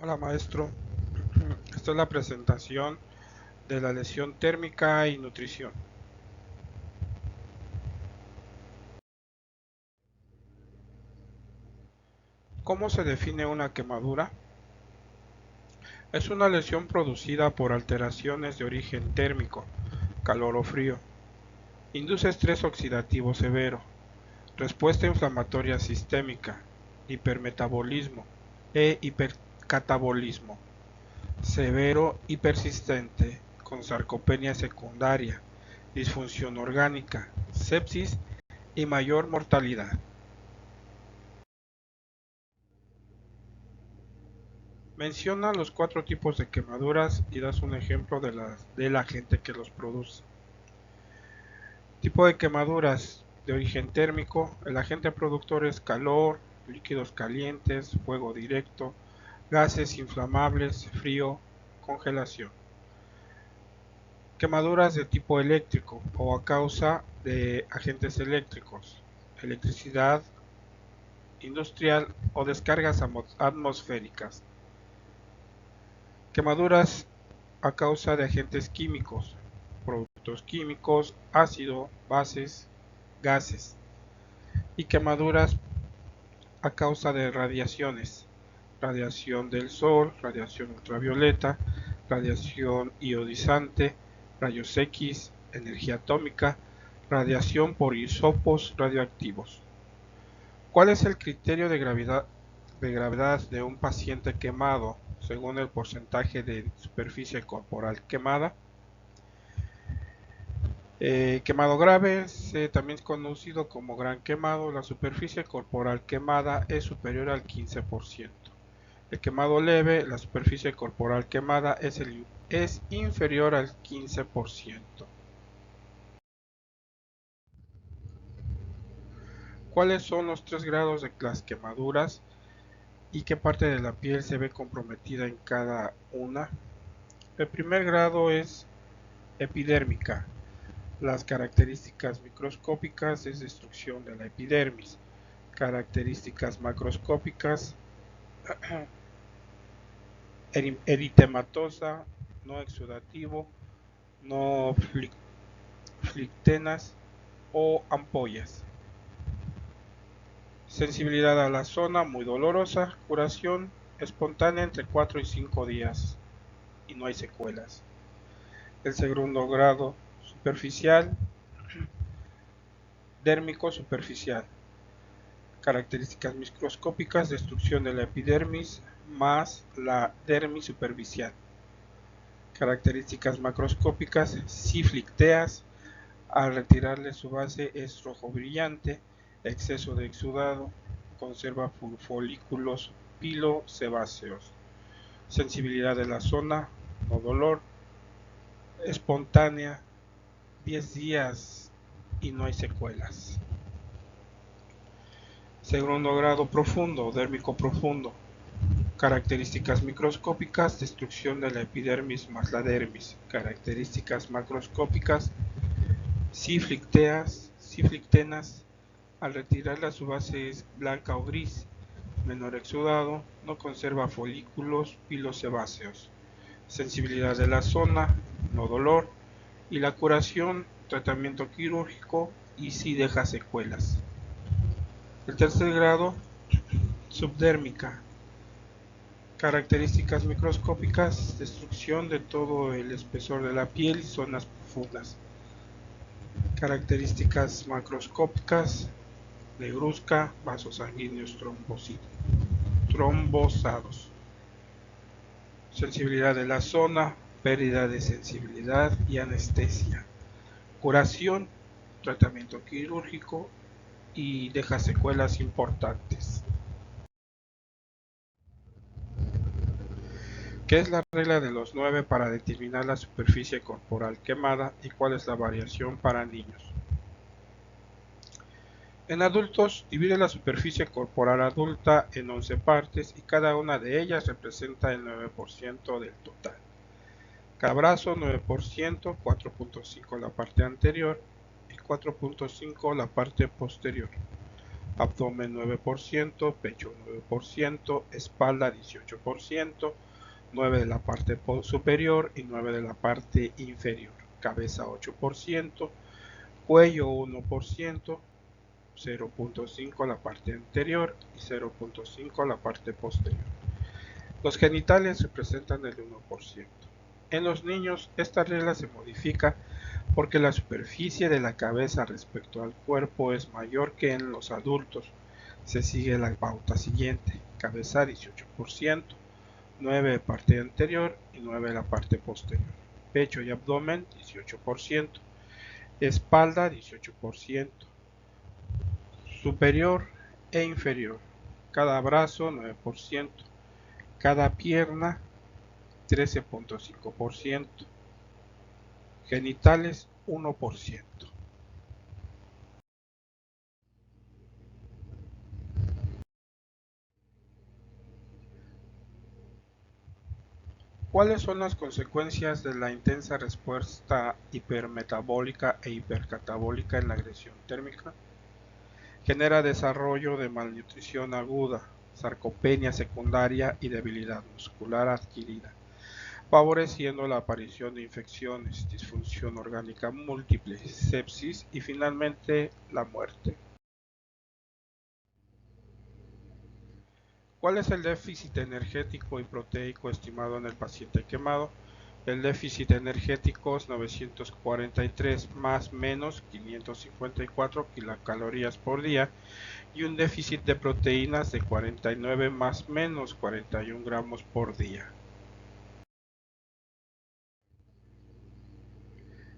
Hola maestro, esta es la presentación de la lesión térmica y nutrición. ¿Cómo se define una quemadura? Es una lesión producida por alteraciones de origen térmico, calor o frío. Induce estrés oxidativo severo, respuesta inflamatoria sistémica, hipermetabolismo e hipercatabolismo severo y persistente con sarcopenia secundaria, disfunción orgánica, sepsis y mayor mortalidad. Menciona los 4 tipos de quemaduras y das un ejemplo de la gente que los produce. Tipo de quemaduras de origen térmico. El agente productor es calor, líquidos calientes, fuego directo, gases inflamables, frío, congelación. Quemaduras de tipo eléctrico o a causa de agentes eléctricos, electricidad industrial o descargas atmosféricas. Quemaduras a causa de agentes químicos, productos químicos, ácido, bases, gases. Y quemaduras a causa de radiaciones, radiación del sol, radiación ultravioleta, radiación ionizante, rayos X, energía atómica, radiación por isótopos radioactivos. ¿Cuál es el criterio de gravedad de un paciente quemado según el porcentaje de superficie corporal quemada? Quemado grave, también conocido como gran quemado, la superficie corporal quemada es superior al 15%. El quemado leve, la superficie corporal quemada es inferior al 15%. ¿Cuáles son los 3 grados de las quemaduras y qué parte de la piel se ve comprometida en cada una? El primer grado es epidérmica. Las características microscópicas es destrucción de la epidermis. Características macroscópicas: eritematosa, no exudativo, no flictenas o ampollas. Sensibilidad a la zona muy dolorosa. Curación espontánea entre 4 y 5 días y no hay secuelas. El segundo grado superficial, dérmico superficial. Características microscópicas: destrucción de la epidermis más la dermis superficial. Características macroscópicas: ciflicteas, al retirarle su base es rojo brillante, exceso de exudado, conserva folículos pilosebáceos. Sensibilidad de la zona, no dolor, espontánea, 10 días y no hay secuelas. Segundo grado profundo, dérmico profundo. Características microscópicas: destrucción de la epidermis más la dermis. Características macroscópicas: ciflictenas, al retirarla su base es blanca o gris, menor exudado, no conserva folículos pilosebáceos. Sensibilidad de la zona, no dolor, y la curación, tratamiento quirúrgico y si deja secuelas. El tercer grado, subdérmica. Características microscópicas: destrucción de todo el espesor de la piel y zonas profundas. Características macroscópicas: negruzca, vasos sanguíneos trombosados. Sensibilidad de la zona, pérdida de sensibilidad y anestesia. Curación, tratamiento quirúrgico y deja secuelas importantes. ¿Qué es la regla de los 9 para determinar la superficie corporal quemada y cuál es la variación para niños? En adultos, divide la superficie corporal adulta en 11 partes y cada una de ellas representa el 9% del total. Cada brazo 9%, 4.5 la parte anterior y 4.5 la parte posterior. abdomen 9%, pecho 9%, espalda 18%, 9 de la parte superior y 9 de la parte inferior, cabeza 8%, cuello 1%, 0.5 la parte anterior y 0.5 la parte posterior. Los genitales representan el 1%. En los niños, esta regla se modifica porque la superficie de la cabeza respecto al cuerpo es mayor que en los adultos. Se sigue la pauta siguiente: cabeza 18%, 9 de parte anterior y 9 de la parte posterior. Pecho y abdomen 18%, espalda 18%, superior e inferior. Cada brazo 9%, cada pierna 13.5%, genitales 1%. ¿Cuáles son las consecuencias de la intensa respuesta hipermetabólica e hipercatabólica en la agresión térmica? Genera desarrollo de malnutrición aguda, sarcopenia secundaria y debilidad muscular adquirida, favoreciendo la aparición de infecciones, disfunción orgánica múltiple, sepsis y finalmente la muerte. ¿Cuál es el déficit energético y proteico estimado en el paciente quemado? El déficit energético es 943 más menos 554 kilocalorías por día y un déficit de proteínas de 49 más menos 41 gramos por día.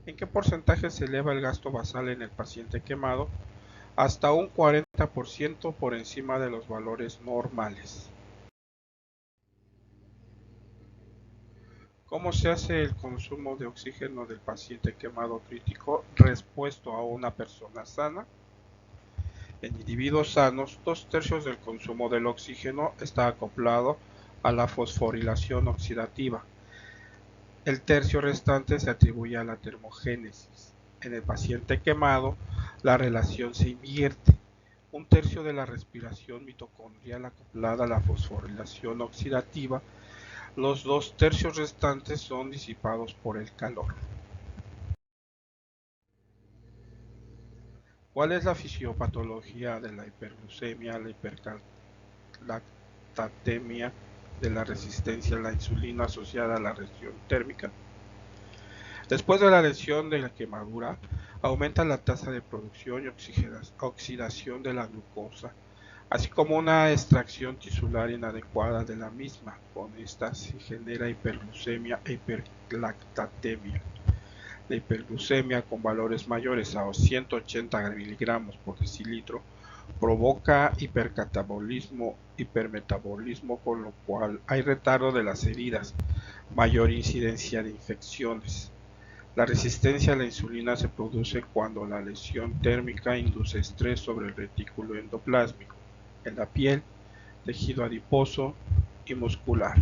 ¿En qué porcentaje se eleva el gasto basal en el paciente quemado? Hasta un 40% por encima de los valores normales. ¿Cómo se hace el consumo de oxígeno del paciente quemado crítico respecto a una persona sana? En individuos sanos, 2/3 del consumo del oxígeno está acoplado a la fosforilación oxidativa. El tercio restante se atribuye a la termogénesis. En el paciente quemado, la relación se invierte. 1/3 de la respiración mitocondrial acoplada a la fosforilación oxidativa. Los 2/3 restantes son disipados por el calor. ¿Cuál es la fisiopatología de la hiperglucemia, la hiperlactatemia, de la resistencia a la insulina asociada a la reacción térmica? Después de la lesión de la quemadura, aumenta la tasa de producción y oxidación de la glucosa, así como una extracción tisular inadecuada de la misma. Con esta se genera hiperglucemia e hiperlactatemia. La hiperglucemia con valores mayores a 180 miligramos por decilitro provoca hipercatabolismo, hipermetabolismo, con lo cual hay retardo de las heridas, mayor incidencia de infecciones. La resistencia a la insulina se produce cuando la lesión térmica induce estrés sobre el retículo endoplásmico, en la piel, tejido adiposo y muscular.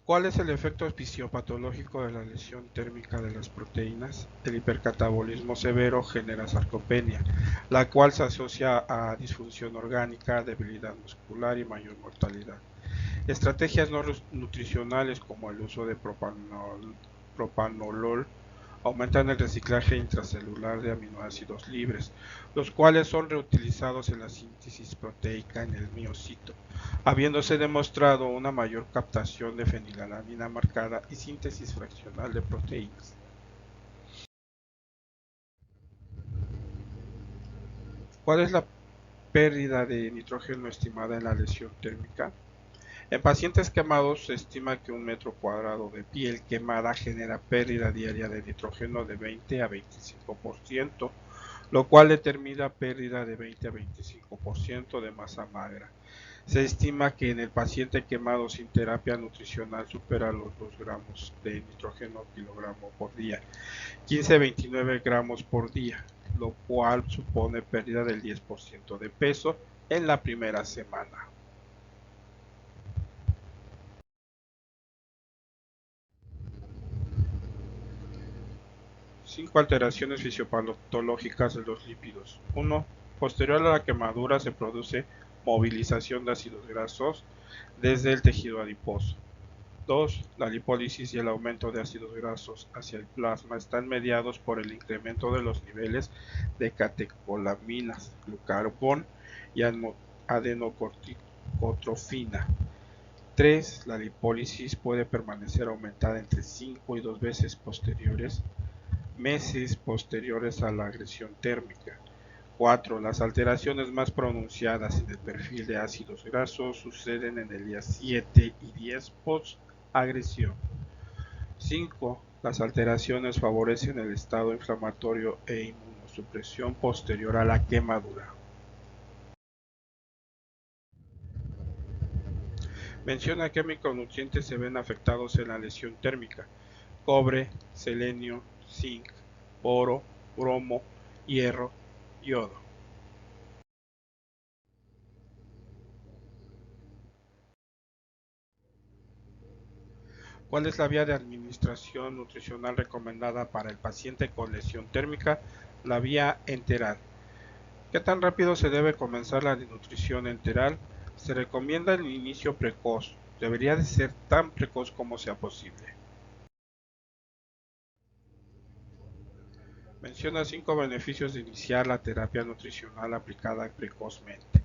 ¿Cuál es el efecto fisiopatológico de la lesión térmica de las proteínas? El hipercatabolismo severo genera sarcopenia, la cual se asocia a disfunción orgánica, debilidad muscular y mayor mortalidad. Estrategias no nutricionales como el uso de propanolol aumentan el reciclaje intracelular de aminoácidos libres, los cuales son reutilizados en la síntesis proteica en el miocito, habiéndose demostrado una mayor captación de fenilalanina marcada y síntesis fraccional de proteínas. ¿Cuál es la pérdida de nitrógeno estimada en la lesión térmica? En pacientes quemados se estima que 1 metro cuadrado de piel quemada genera pérdida diaria de nitrógeno de 20 a 25%, lo cual determina pérdida de 20 a 25% de masa magra. Se estima que en el paciente quemado sin terapia nutricional supera los 2 gramos de nitrógeno kilogramo por día, 15 a 29 gramos por día, lo cual supone pérdida del 10% de peso en la primera semana. 5 alteraciones fisiopatológicas de los lípidos. 1. Posterior a la quemadura se produce movilización de ácidos grasos desde el tejido adiposo. 2. La lipólisis y el aumento de ácidos grasos hacia el plasma están mediados por el incremento de los niveles de catecolaminas, glucagón y adenocorticotrofina. 3. La lipólisis puede permanecer aumentada entre 5 y 2 meses posteriores a la agresión térmica. 4. Las alteraciones más pronunciadas en el perfil de ácidos grasos suceden en el día 7 y 10 post-agresión. 5. Las alteraciones favorecen el estado inflamatorio e inmunosupresión posterior a la quemadura. Menciona qué micronutrientes se ven afectados en la lesión térmica: cobre, selenio, zinc, boro, bromo, hierro, yodo. ¿Cuál es la vía de administración nutricional recomendada para el paciente con lesión térmica? La vía enteral. ¿Qué tan rápido se debe comenzar la nutrición enteral? Se recomienda el inicio precoz. Debería de ser tan precoz como sea posible. Menciona 5 beneficios de iniciar la terapia nutricional aplicada precozmente.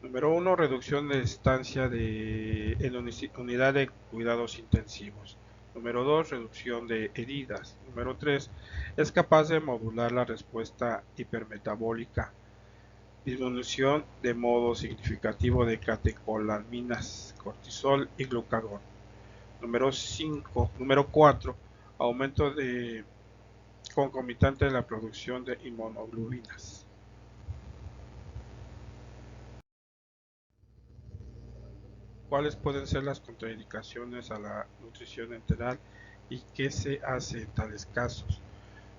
Número 1. Reducción de estancia en unidad de cuidados intensivos. Número 2. Reducción de heridas. Número 3. Es capaz de modular la respuesta hipermetabólica. Disminución de modo significativo de catecolaminas, cortisol y glucagón. Número 4. Aumento concomitante de la producción de inmunoglobulinas. ¿Cuáles pueden ser las contraindicaciones a la nutrición enteral y qué se hace en tales casos?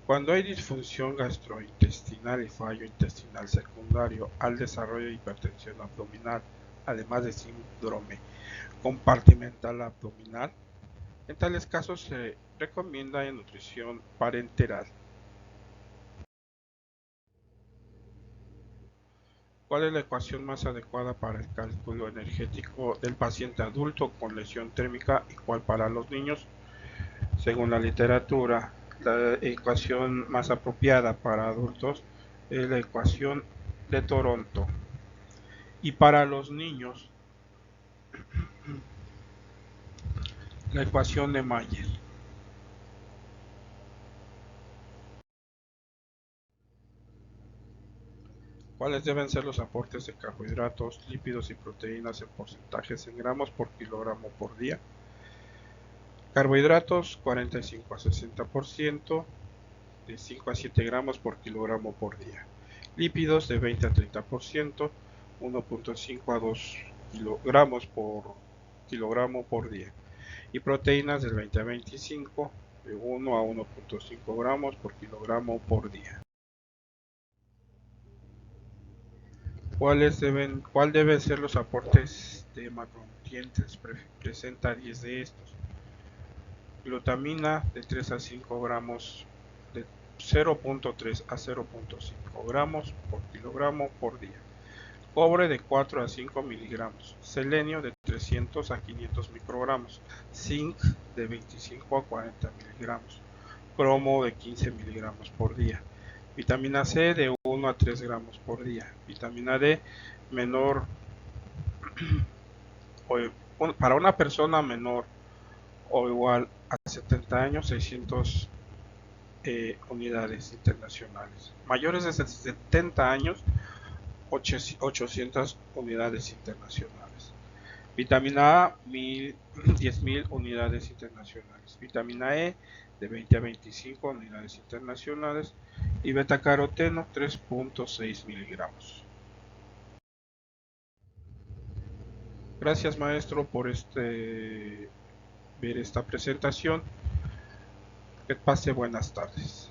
Cuando hay disfunción gastrointestinal y fallo intestinal secundario al desarrollo de hipertensión abdominal, además de síndrome compartimental abdominal, en tales casos se recomienda nutrición parenteral. ¿Cuál es la ecuación más adecuada para el cálculo energético del paciente adulto con lesión térmica y cuál para los niños? Según la literatura, la ecuación más apropiada para adultos es la ecuación de Toronto. Y para los niños, la ecuación de Mayer. ¿Cuáles deben ser los aportes de carbohidratos, lípidos y proteínas en porcentajes en gramos por kilogramo por día? Carbohidratos 45 a 60%, de 5 a 7 gramos por kilogramo por día. Lípidos de 20 a 30%, 1.5 a 2 kilogramos por kilogramo por día. Y proteínas del 20 a 25, de 1 a 1.5 gramos por kilogramo por día. ¿Cuál deben ser los aportes de macronutrientes? Presenta 10 de estos. Glutamina de 3 a 5 gramos, de 0.3 a 0.5 gramos por kilogramo por día. Cobre de 4 a 5 miligramos. Selenio de 300 a 500 microgramos. Zinc de 25 a 40 miligramos. Cromo de 15 miligramos por día. Vitamina C de 1 a 3 gramos por día. Vitamina D menor para una persona menor o igual a 70 años, 600 unidades internacionales. Mayores de 70 años, 800 unidades internacionales. Vitamina A, 10.000 unidades internacionales. Vitamina E, de 20 a 25 unidades internacionales. Y betacaroteno, 3.6 miligramos. Gracias, maestro, por ver esta presentación. Que pase buenas tardes.